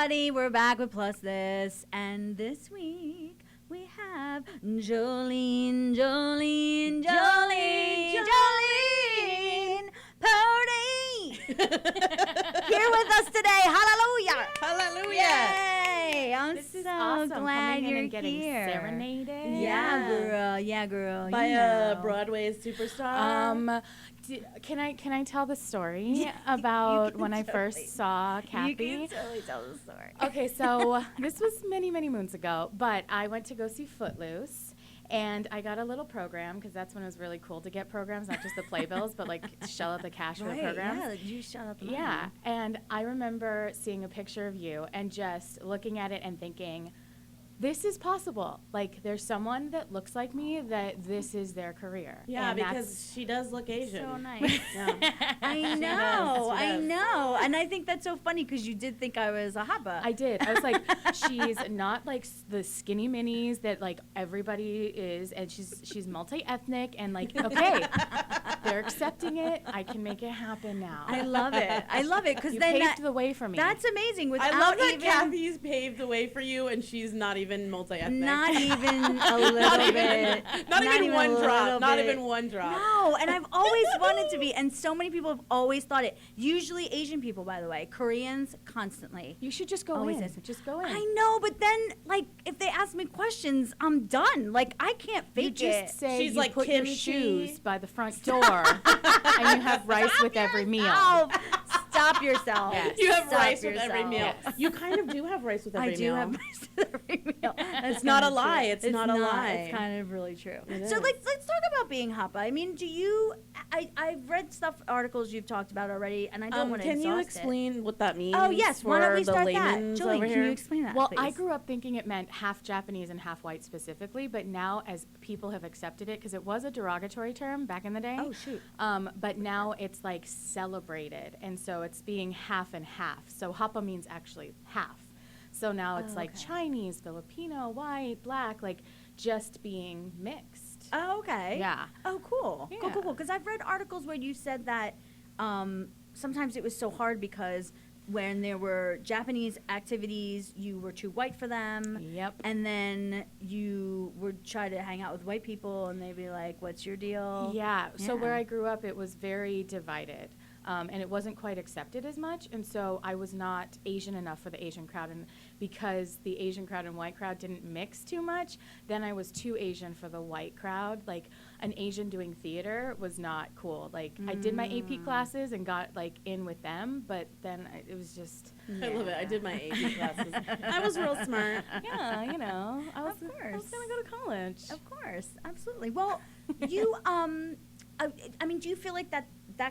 everybody. We're back with Plus This. And this week, we have Jolene Purdy here with us today. Hallelujah. Hallelujah. Yay. I'm This so is awesome. glad Coming in you're and getting here. serenaded. Yeah, girl. By you a know. Broadway superstar. Can I tell the story about when I first saw Kathy? You can totally tell the story. Okay, so this was many, many moons ago, but I went to go see Footloose. And I got a little program because that's when it was really cool to get programs, not just the playbills, but like shell out the cash for the programs. Yeah, you shut out the money. Yeah, and I remember seeing a picture of you and just looking at it and thinking, this is possible. Like, there's someone that looks like me that this is their career. Yeah, and because she does look Asian. So nice. Yeah. I know. And I think that's so funny because you did think I was a hapa. I did. I was like, she's not like the skinny minis that like everybody is, and she's multi-ethnic and like, okay, they're accepting it. I can make it happen now. I love it because You then paved the way for me. that's amazing. Without I love that even, Kathy's paved the way for you, and she's not even multi-ethnic. not even a little bit. Not even one a drop. little Not bit. even one drop. No, and I've always wanted to be, and so many people have always thought it. Usually Asian people, by the way, Koreans constantly. You should just go Always in. listen. Just go in. I know, but then like if they ask me questions, I'm done. Like I can't You fake just it. say She's you like put your kimchi. shoes by the front door and you have rice with every meal. Stop yourself. Yes. You have Stop rice with every yourself. meal. Yes. You kind of do have rice with every I do meal. have rice with every meal. It's not a lie. It's not a lie. It's kind of really true. It So is. let's talk about being hapa. I mean, do you? I've read articles you've talked about already, and I don't want to. Can you explain what that means? Oh yes. Why don't we for start the that? layman's Jolene, over can here? you explain that? Well, please? I grew up thinking it meant half Japanese and half white specifically, but now as people have accepted it, because it was a derogatory term back in the day. Oh shoot. But now it's like celebrated, and so it's being half and half. So hapa means actually half. So now it's like okay. Chinese, Filipino, white, black, like just being mixed. Oh, okay. Yeah. Oh, cool. Yeah. Cool. Because I've read articles where you said that sometimes it was so hard because when there were Japanese activities, you were too white for them. Yep. And then you would try to hang out with white people, and they'd be like, "What's your deal?" Yeah. So Yeah. where I grew up, it was very divided. And it wasn't quite accepted as much. And so I was not Asian enough for the Asian crowd. And because the Asian crowd and white crowd didn't mix too much, then I was too Asian for the white crowd. Like an Asian doing theater was not cool. Like I did my AP classes and got like in with them, but then it was just, I love it. I did my AP classes. I was real smart. yeah, you know, I was Of course. going to go to college. Of course, absolutely. Well, you, I mean, do you feel like that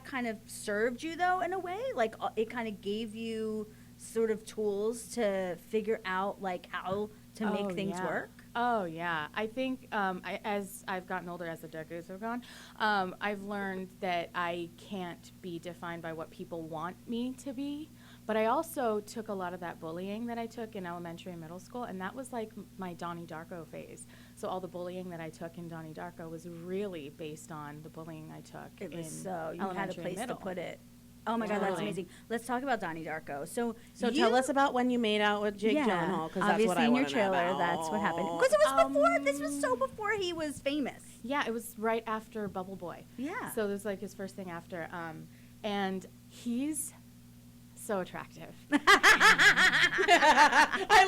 kind of served you though in a way? Like it kind of gave you sort of tools to figure out like how to make things work? Oh, yeah. I think as I've gotten older, as the decades have gone, I've learned that I can't be defined by what people want me to be. But I also took a lot of that bullying that I took in elementary and middle school, and that was like my Donnie Darko phase. So all the bullying that I took in Donnie Darko was really based on the bullying I took It was in so you had a elementary and place to middle. put it. Oh my God, that's Totally. amazing. Let's talk about Donnie Darko. So Tell us about when you made out with Jake Gyllenhaal, because that's obviously what I in your want to know trailer, about. that's what happened. Because it was before. This was so before he was famous. Yeah, it was right after Bubble Boy. Yeah. So it was like his first thing after. And he's so attractive. I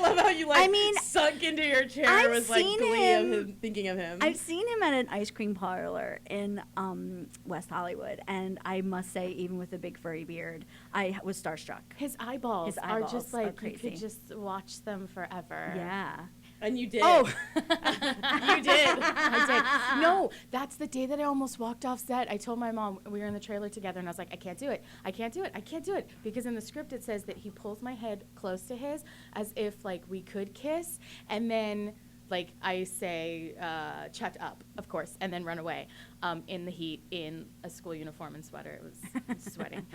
love how you I mean, sunk into your chair. I've Was like seen glee of him- him thinking of him. I've seen him at an ice cream parlor in West Hollywood, and I must say, even with a big furry beard, I was starstruck. His eyeballs, His are eyeballs just are like, you crazy. could just watch them forever. Yeah. And you did. Oh, You did. I did. No, that's the day that I almost walked off set. I told my mom, we were in the trailer together, and I was like, I can't do it. I can't do it. I can't do it. Because in the script it says that he pulls my head close to his as if like we could kiss. And then like I say, shut up, of course, and then run away in the heat in a school uniform and sweater. It was sweating.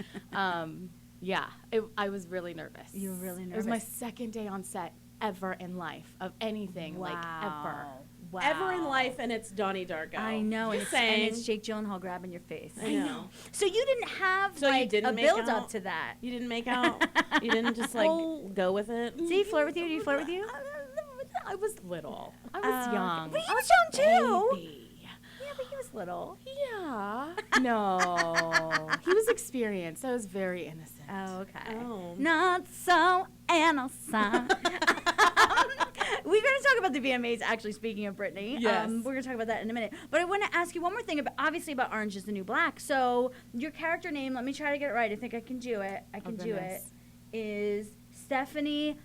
Yeah, I was really nervous. You were really It was my nervous. second day on set ever in life of anything, like ever. ever in life, and it's Donnie Darko. I know, and Just it's, saying. and it's Jake Gyllenhaal grabbing your face. I know. So you didn't have So you like didn't a make build up out? to that. You didn't make out? You didn't just like go with it? Did he flirt with you? Did he flirt with you? I was little. I was young. But he was young too. Baby. Yeah, but he was little. Yeah. No. He was experienced. I was very innocent. Oh, okay. Oh. Not so innocent. We're going to talk about the VMAs, actually, speaking of Britney. Yes. We're going to talk about that in a minute. But I want to ask you one more thing, obviously about Orange is the New Black. So your character name, let me try to get it right. I think I can do it. Goodness. Is Stephanie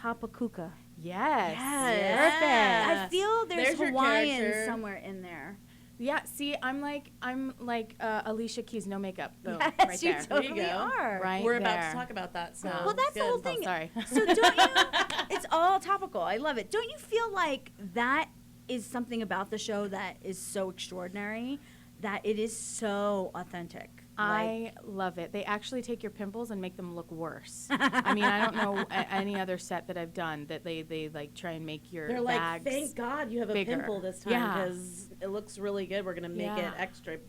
Hapakuka. Yes. Yes. Perfect. I feel there's your Hawaiian character. somewhere in there. Yeah, see, I'm like Alicia Keys, no makeup. Boom, Yes, right you there. totally There you go. are. Right We're about there. to talk about that. So Well, that's the whole good. thing. Oh, sorry. So don't you? It's all topical. I love it. Don't you feel like that is something about the show that is so extraordinary, that it is so authentic? I love it. They actually take your pimples and make them look worse. I mean, I don't know any other set that I've done that they like try and make your They're like, bags thank God you have a bigger. pimple this time Yeah. because it looks really good. We're gonna make it Yeah. extra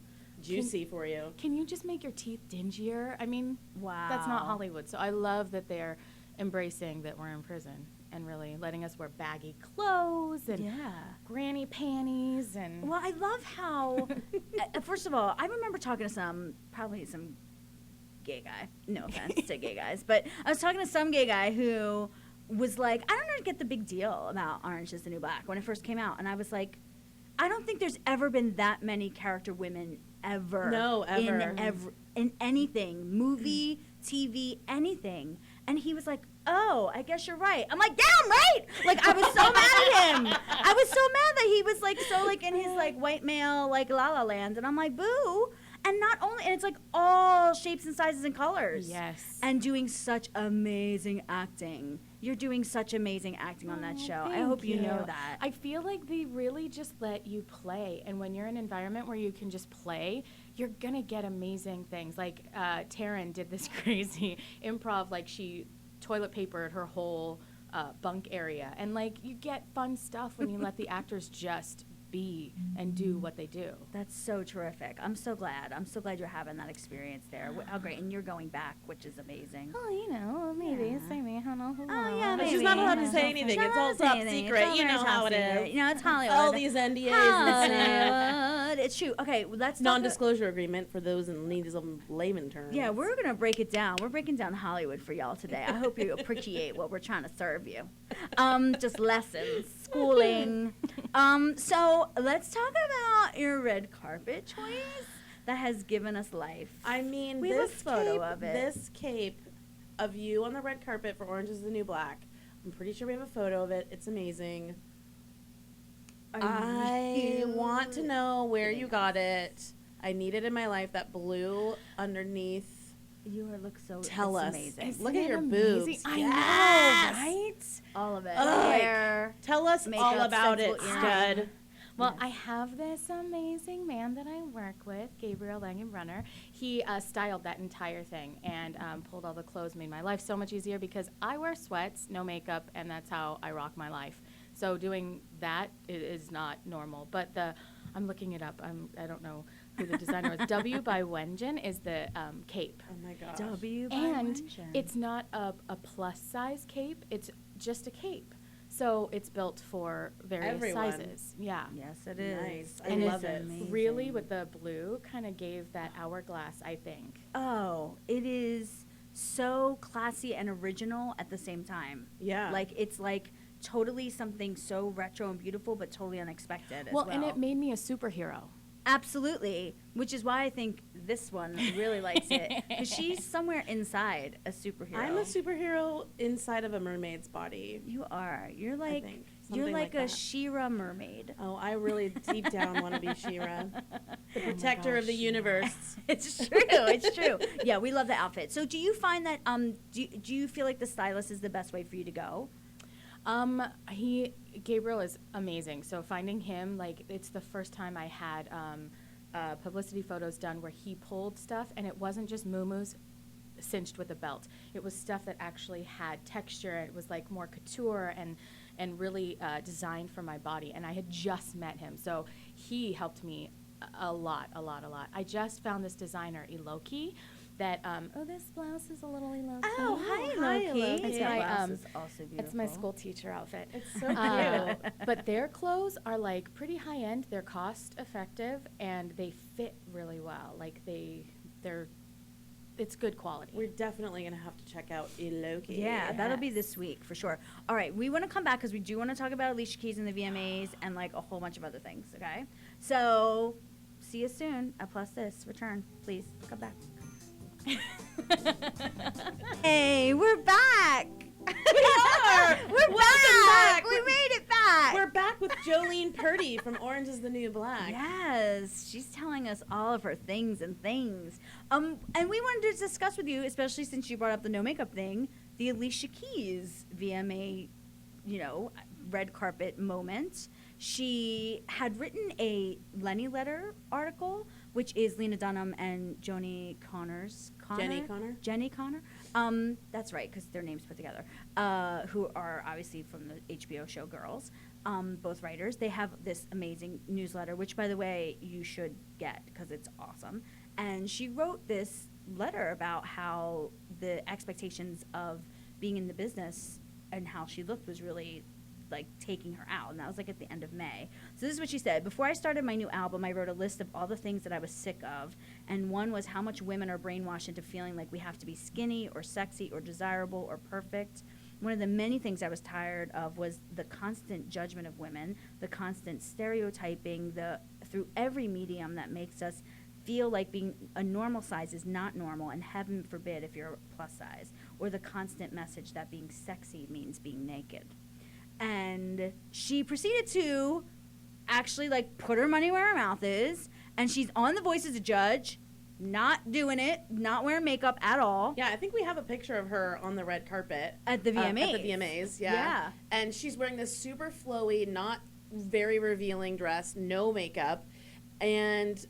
juicy for you. Can you just make your teeth dingier? I mean, Wow. that's not Hollywood. So I love that they're embracing that we're in prison and really letting us wear baggy clothes and Yeah. granny panties and Well, I love how. First of all, I remember talking to probably some gay guy. No offense to gay guys, but I was talking to some gay guy who was like, I don't get the big deal about Orange is the New Black when it first came out, and I was like, I don't think there's ever been that many character women ever. No, ever. In anything, movie, TV, anything. And he was like, oh, I guess you're right. I'm like, damn right! Like, I was so mad at him. I was so mad that he was like so like in his like white male like La La Land, and I'm like, boo. And not only, and it's like all shapes and sizes and colors. yes. And doing such amazing acting. You're doing such amazing acting on that Oh, show. I thank hope you know you. that. I feel like they really just let you play, and when you're in an environment where you can just play, you're gonna get amazing things. Like Taryn did this crazy improv, like she toilet papered her whole bunk area, and like you get fun stuff when you let the actors just be and do what they do. That's so terrific. I'm so glad. I'm so glad you're having that experience there. Oh, great. And you're going back, which is amazing. Oh, you know, maybe, Yeah. maybe, I don't know. Oh, yeah, But maybe. she's not allowed to Yeah. say anything. She's It's not all allowed to say top anything. secret. It's all You very know top how it secret. is. You know, it's Hollywood. All these NDAs and Hollywood. It's true. Okay, well, let's talk about- non-disclosure agreement for those in need of layman terms. Yeah, we're going to break it down. We're breaking down Hollywood for y'all today. I hope you appreciate what we're trying to serve you. Just lessons, schooling. So let's talk about your red carpet choice that has given us life. I mean, We have a this photo cape, of it. This cape of you on the red carpet for Orange is the New Black. I'm pretty sure we have a photo of it. It's amazing. I want to know where you got it. I need it in my life. That blue underneath. You look so Tell it's us. amazing. Isn't Look at it your amazing? boobs. I Yes. know, right? All of it. Ugh. Hair. Tell us Makeup, all about it, sensible stud. Well, Yes. I have this amazing man that I work with, Gabriel Langenbrunner. He styled that entire thing and pulled all the clothes, made my life so much easier because I wear sweats, no makeup, and that's how I rock my life. So doing that is not normal. But I'm looking it up. I don't know who the designer was. W by Wengen is the cape. Oh my gosh. W by And Wengen. it's not a plus size cape. It's just a cape. So it's built for various Everyone. sizes. Yeah. Yes, it is. Nice. I And love it's it. really with the blue kind of gave that hourglass, I think. Oh, it is so classy and original at the same time. Yeah. Like it's like totally something so retro and beautiful, but totally unexpected as well. And it made me a superhero. Absolutely, which is why I think this one really likes it because she's somewhere inside a superhero. I'm a superhero inside of a mermaid's body. You are. You're like think. you're Something like like a that. She-Ra mermaid. Oh, I really deep down want to be She-Ra, the protector of the gosh, universe. It's true. It's true. Yeah, we love the outfit. So, do you find that do you feel like the stylist is the best way for you to go? Gabriel is amazing. So finding him, like, it's the first time I had publicity photos done where he pulled stuff, and it wasn't just muumuus cinched with a belt. It was stuff that actually had texture. It was like more couture, and and really designed for my body. And I had just met him, so he helped me a lot. I just found this designer, Iloki, that this blouse is a little Iloki. Oh, hi, Hi, Loki. Loki. It's That my, blouse is also beautiful. It's my school teacher outfit. It's so cute. But their clothes are like pretty high end. They're cost effective and they fit really well. Like it's good quality. We're definitely gonna have to check out Iloki. Yeah, that'll be this week for sure. All right, we want to come back because we do want to talk about Alicia Keys and the VMAs and like a whole bunch of other things. Okay, so see you soon at Plus This. Return, please come back. Hey, we're back. We are. We're Welcome back. back. We made it back. We're back with Jolene Purdy from Orange is the New Black. Yes, she's telling us all of her things and things. And we wanted to discuss with you, especially since you brought up the no makeup thing, the Alicia Keys VMA, red carpet moment. She had written a Lenny Letter article, which is Lena Dunham and Jenny Connor. That's right, because their names put together. Who are obviously from the HBO show Girls. Both writers. They have this amazing newsletter, which, by the way, you should get because it's awesome. And she wrote this letter about how the expectations of being in the business and how she looked was really like taking her out, and that was like at the end of May. So this is what she said: before I started my new album, I wrote a list of all the things that I was sick of, and one was how much women are brainwashed into feeling like we have to be skinny or sexy or desirable or perfect. One of the many things I was tired of was the constant judgment of women, the constant stereotyping through every medium that makes us feel like being a normal size is not normal, and heaven forbid if you're a plus size, or the constant message that being sexy means being naked. And she proceeded to actually like put her money where her mouth is, and she's on The Voice as a judge, not doing it, not wearing makeup at all. Yeah, I think we have a picture of her on the red carpet At the VMAs. At the VMAs, yeah. Yeah. And she's wearing this super flowy, not very revealing dress, no makeup, and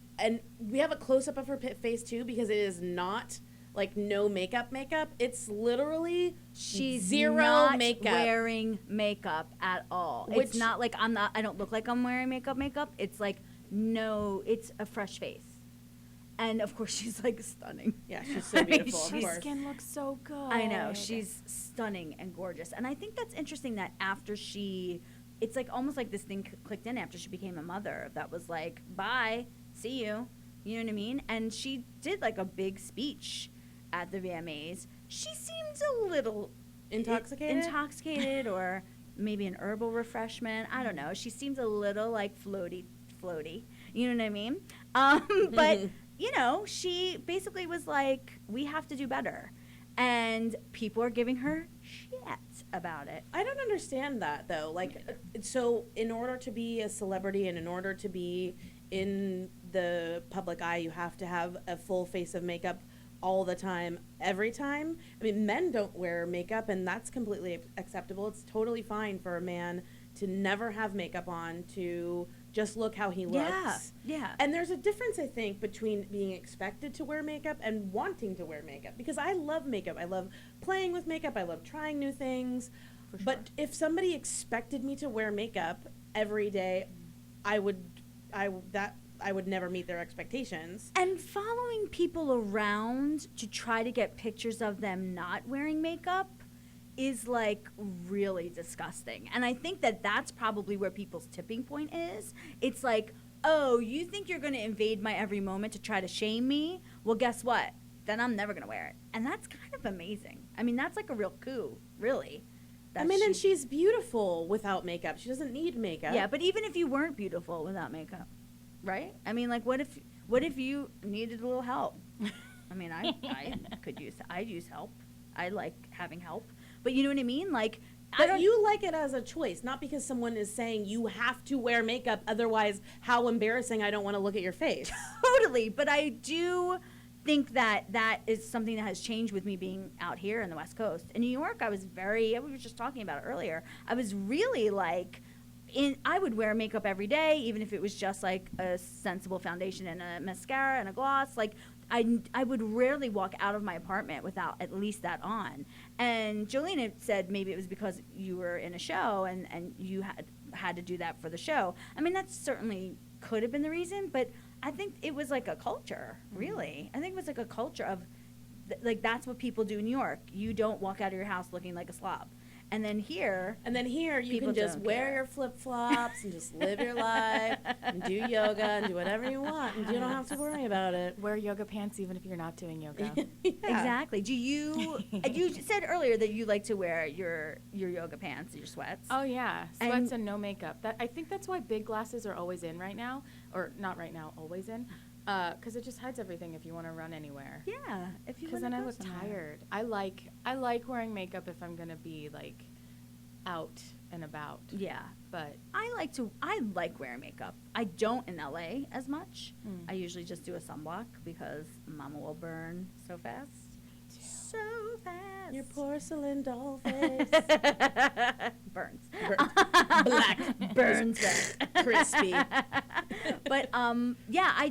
we have a close up of her face too, because it is not like no makeup. It's literally She's zero not makeup. wearing makeup at all. It's not like I don't look like I'm wearing makeup. It's like, no, it's a fresh face. And of course she's like stunning. Yeah, she's so beautiful, of Her course. skin looks so good. I know, she's stunning and gorgeous. And I think that's interesting that after it's like almost like this thing clicked in after she became a mother that was like, bye, see you. You know what I mean? And she did like a big speech at the VMAs. She seems a little intoxicated or maybe an herbal refreshment. I don't know. She seems a little like floaty. You know what I mean? But, she basically was like, we have to do better. And people are giving her shit about it. I don't understand that though. Like, so in order to be a celebrity and in order to be in the public eye, you have to have a full face of makeup all the time, every time. I mean, men don't wear makeup, and that's completely acceptable. It's totally fine for a man to never have makeup on, to just look how he looks. Yeah. And there's a difference, I think, between being expected to wear makeup and wanting to wear makeup. Because I love makeup. I love playing with makeup. I love trying new things. For sure. But if somebody expected me to wear makeup every day, I would never meet their expectations. And following people around to try to get pictures of them not wearing makeup is like really disgusting. And I think that that's probably where people's tipping point is. It's like, oh, you think you're going to invade my every moment to try to shame me? Well, guess what? Then I'm never going to wear it. And that's kind of amazing. I mean, that's like a real coup, really. And she's beautiful without makeup. She doesn't need makeup. Yeah, but even if you weren't beautiful without makeup, right? I mean, like, what if you needed a little help? I mean, I'd use help. I like having help. But you know what I mean? Like, But you like it as a choice, not because someone is saying you have to wear makeup, otherwise how embarrassing, I don't want to look at your face. Totally. But I do think that is something that has changed with me being out here in the West Coast. In New York, we were just talking about it earlier, I was really like, I would wear makeup every day, even if it was just like a sensible foundation and a mascara and a gloss. Like, I would rarely walk out of my apartment without at least that on. And Jolene had said maybe it was because you were in a show and you had to do that for the show. I mean, that certainly could have been the reason, but I think it was like a culture, really. I think it was like a culture of, like, that's what people do in New York. You don't walk out of your house looking like a slob. And then here you people can just don't wear care. your flip-flops and just live your life and do yoga and do whatever you want, and you don't have to worry about it. Wear yoga pants even if you're not doing yoga. Yeah. Exactly. Do you, you said earlier that you like to wear your yoga pants, your sweats. Oh yeah, And- sweats and no makeup. I think that's why big glasses are always in right now, or not right now, always in, because it just hides everything if you want to run anywhere. Yeah. If you Because wanna then I go look somewhere. tired. I like wearing makeup if I'm gonna be like out and about. Yeah. But I like wearing makeup. I don't in LA as much. Mm. I usually just do a sunblock because mama will burn so fast. So fast. Your porcelain doll face. Burns. Black. Burns fast. Crispy. But yeah, I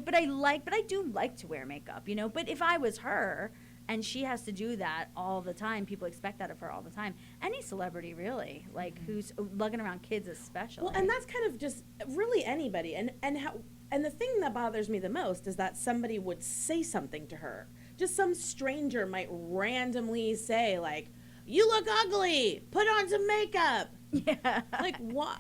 do like to wear makeup, you know. But if I was her and she has to do that all the time, people expect that of her all the time. Any celebrity, really, like who's lugging around kids, especially. Well, and that's kind of just really anybody. And the thing that bothers me the most is that somebody would say something to her. Just some stranger might randomly say, like, "You look ugly. Put on some makeup." yeah, Like, why?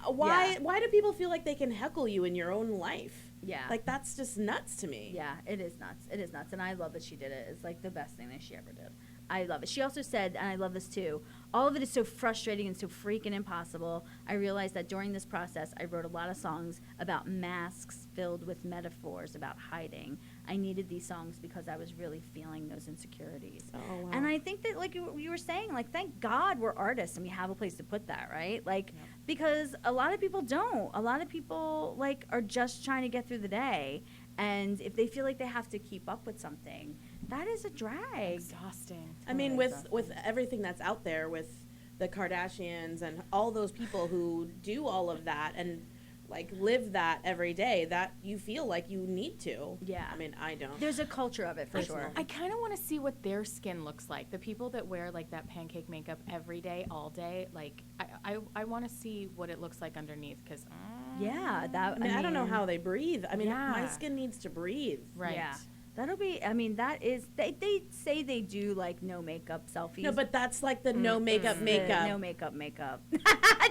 Yeah. Why do people feel like they can heckle you in your own life? yeah. Like, that's just nuts to me. Yeah, it is nuts. It is nuts. And I love that she did it. It's like the best thing that she ever did. I love it. She also said, and I love this too, all of it is so frustrating and so freaking impossible. I realized that during this process, I wrote a lot of songs about masks filled with metaphors about hiding. I needed these songs because I was really feeling those insecurities. Oh, wow. And I think that, like you were saying, like, thank God we're artists and we have a place to put that, right? Like, Yep. because a lot of people don't. A lot of people, like, are just trying to get through the day. And if they feel like they have to keep up with something, that is a drag. exhausting. I mean, Totally with everything that's out there, with the Kardashians and all those people who do all of that and like live that every day, that you feel like you need to. Yeah. I mean, I don't. There's a culture of it for sure. I kind of want to see what their skin looks like. The people that wear like that pancake makeup every day, all day, like I want to see what it looks like underneath because Yeah, that. I mean, I don't know how they breathe. I mean, my Yeah. skin needs to breathe. right. Yeah, that'll be. I mean, that is. They say they do like no makeup selfies. No, but that's like the no makeup The makeup. no makeup makeup.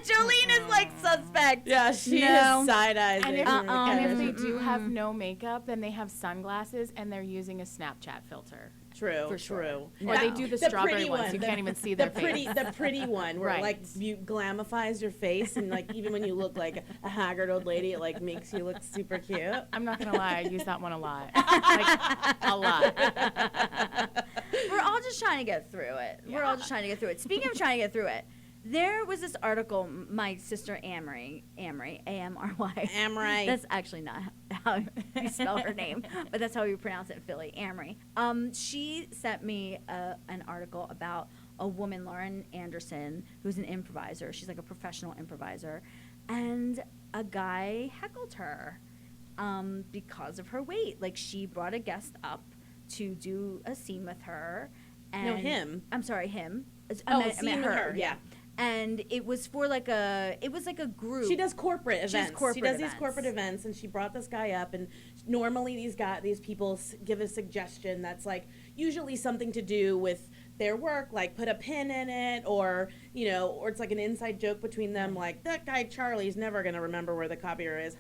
Jolene is like suspect. Yeah, she No. is side eyes. And if they do have no makeup, then they have sunglasses and they're using a Snapchat filter. True, For sure. true. Or they do the strawberry pretty ones. You the- can't even see the their pretty, face. The pretty one where Right. like you glamifies your face and like even when you look like a haggard old lady, it like makes you look super cute. I'm not gonna lie, I use that one a lot. Like, a lot. We're all just trying to get through it. We're all just trying to get through it. Speaking of trying to get through it, there was this article, my sister Amory, A-M-R-Y. Amory. That's actually not how you spell her name, but that's how we pronounce it in Philly, Amory. She sent me an article about a woman, Lauren Anderson, who's an improviser. She's like a professional improviser. And a guy heckled her because of her weight. Like, she brought a guest up to do a scene with her. And No, him. I'm sorry, him. Oh, I scene meant with her, yeah. And it was for like it was like a group. She does corporate She does events. corporate She does events. these corporate events, and she brought this guy up. And normally, these people give a suggestion that's like usually something to do with their work, like put a pin in it, or or it's like an inside joke between them, like that guy Charlie's never gonna remember where the copier is,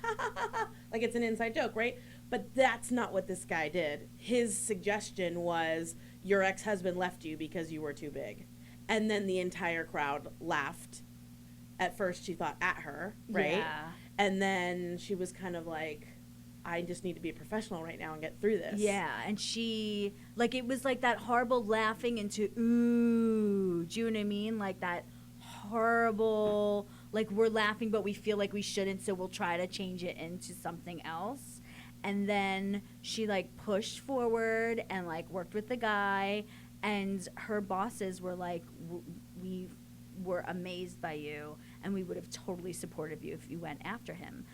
like it's an inside joke, right? But that's not what this guy did. His suggestion was your ex-husband left you because you were too big. And then the entire crowd laughed. At first, she thought at her, right? Yeah. And then she was kind of like, I just need to be a professional right now and get through this. Yeah, and she, like, it was like that horrible laughing into, ooh, do you know what I mean? Like that horrible, like, we're laughing, but we feel like we shouldn't, so we'll try to change it into something else. And then she, like, pushed forward and, like, worked with the guy, and her bosses were like, we were amazed by you, and we would have totally supported you if you went after him.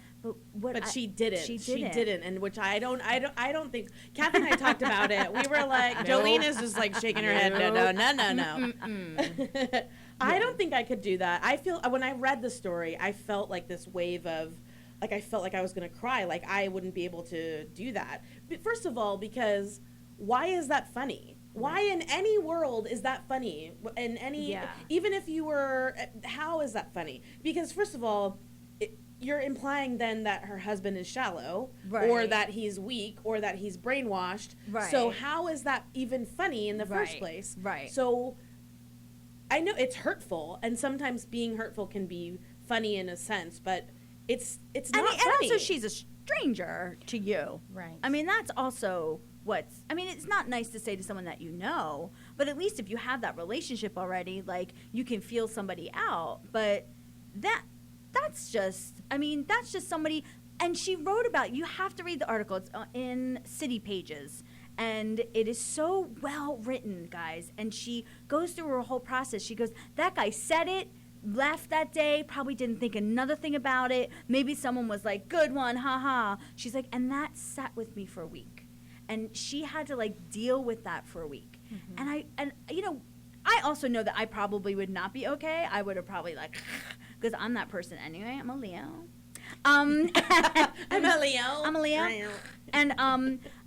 But she didn't. She She didn't. didn't, and which I don't think. Kathy and I talked about it. We were like, Jolene is just like shaking her head. No. I don't think I could do that. I feel when I read the story, I felt like this wave of, like I felt like I was gonna cry. Like I wouldn't be able to do that. But first of all, because why is that funny? Why in any world is that funny? In any, even if you were, how is that funny? Because first of all, you're implying then that her husband is shallow, or that he's weak, or that he's brainwashed. Right. So how is that even funny in the first place? Right. So I know it's hurtful, and sometimes being hurtful can be funny in a sense, but it's not funny. And also she's a stranger to you. Right. I mean, that's also it's not nice to say to someone that you know, but at least if you have that relationship already, like, you can feel somebody out. But that's just somebody, and she wrote about, you have to read the article. It's in City Pages, and it is so well written, guys. And she goes through her whole process. She goes, that guy said it, left that day, probably didn't think another thing about it. Maybe someone was like, good one, haha. She's like, and that sat with me for a week. And she had to, like, deal with that for a week. Mm-hmm. And I also know that I probably would not be okay. I would have probably, like, because I'm that person anyway. I'm a Leo. I'm a Leo. And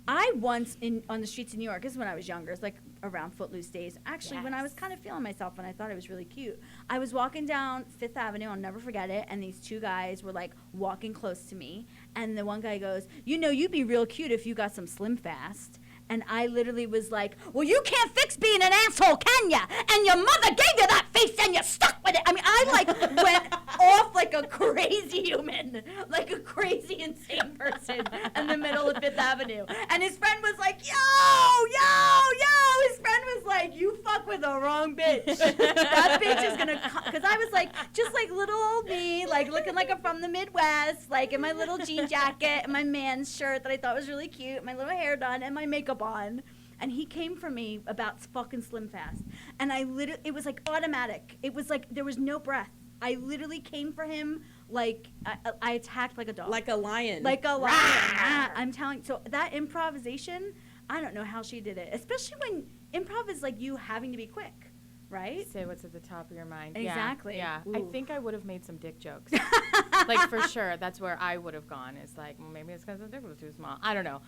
I once on the streets of New York, this is when I was younger, it's like around Footloose days. Actually, when I was kind of feeling myself and I thought I was really cute, I was walking down Fifth Avenue, I'll never forget it, and these two guys were like walking close to me, and the one guy goes, you'd be real cute if you got some Slim Fast. And I literally was like, well, you can't fix being an asshole, can ya? And your mother gave you that face and you stuck with it. I mean, I like went off like a crazy human, like a crazy insane person in the middle of Fifth Avenue. And his friend was like, yo. His friend was like, you fuck with the wrong bitch. That bitch is gonna come. Because I was like, just like little old me, like looking like I'm from the Midwest, like in my little jean jacket and my man's shirt that I thought was really cute, my little hair done, and my makeup on. And he came for me about fucking Slim Fast. And it was like automatic. It was like there was no breath. I literally came for him like I attacked like a dog. Like a lion. I'm telling. So that improvisation, I don't know how she did it. Especially when improv is like you having to be quick, right? Say what's at the top of your mind. Exactly. Yeah. Ooh. I think I would have made some dick jokes. Like, for sure. That's where I would have gone. Is like, well, maybe it's because the dick was too small. I don't know.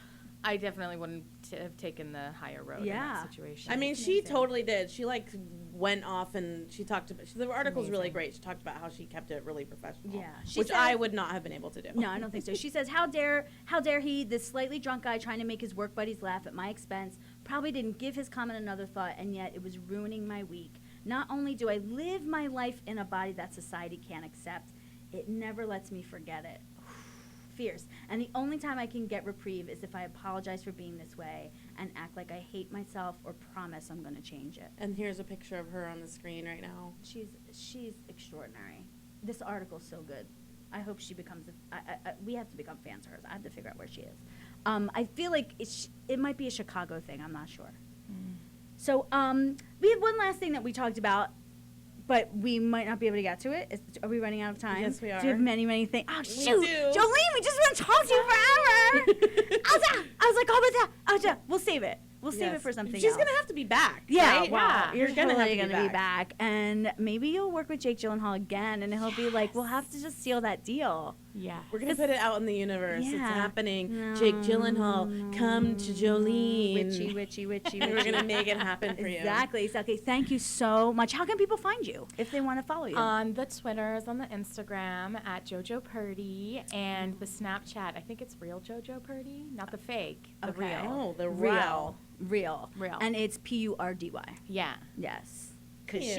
I definitely wouldn't have taken the higher road in that situation. I mean, she totally did. She like went off and she talked about. The article's really great. She talked about how she kept it really professional. Yeah, which I would not have been able to do. No, I don't think so. She says, "How dare he, this slightly drunk guy trying to make his work buddies laugh at my expense, probably didn't give his comment another thought, and yet it was ruining my week. Not only do I live my life in a body that society can't accept, it never lets me forget it." Fierce. And the only time I can get reprieve is if I apologize for being this way and act like I hate myself or promise I'm going to change it. And here's a picture of her on the screen right now. She's extraordinary. This article's so good. I hope she becomes we have to become fans of hers. I have to figure out where she is. I feel like it might be a Chicago thing. I'm not sure. So we have one last thing that we talked about, but we might not be able to get to it. Are we running out of time? Yes, we are. Do you have many, many things? Oh, shoot. We do. Jolene, we just want to talk to you forever. I was like, oh, but we'll save it. We'll save it for something else. She's going to have to be back. Yeah, right? wow. You're Totally going to gonna have to be back. And maybe you'll work with Jake Gyllenhaal again, and he'll be like, we'll have to just seal that deal. Yeah. We're going to put it out in the universe. Yeah. It's happening. No, Jake Gyllenhaal, come to Jolene. Witchy. We're going to make it happen for you. Exactly. Thank you so much. How can people find you if they want to follow you? On the Twitters, on the Instagram, at Jojo Purdy, and the Snapchat. I think it's real Jojo Purdy, not the fake, the Okay. real. Oh, the Real. Real. And it's Purdy. Yeah. Yes. Because Yeah.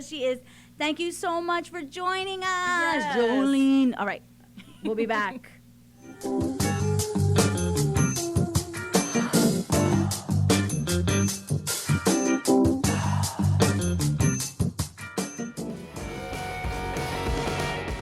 she is. Thank you so much for joining us, Yes. Jolene. All right. We'll be back.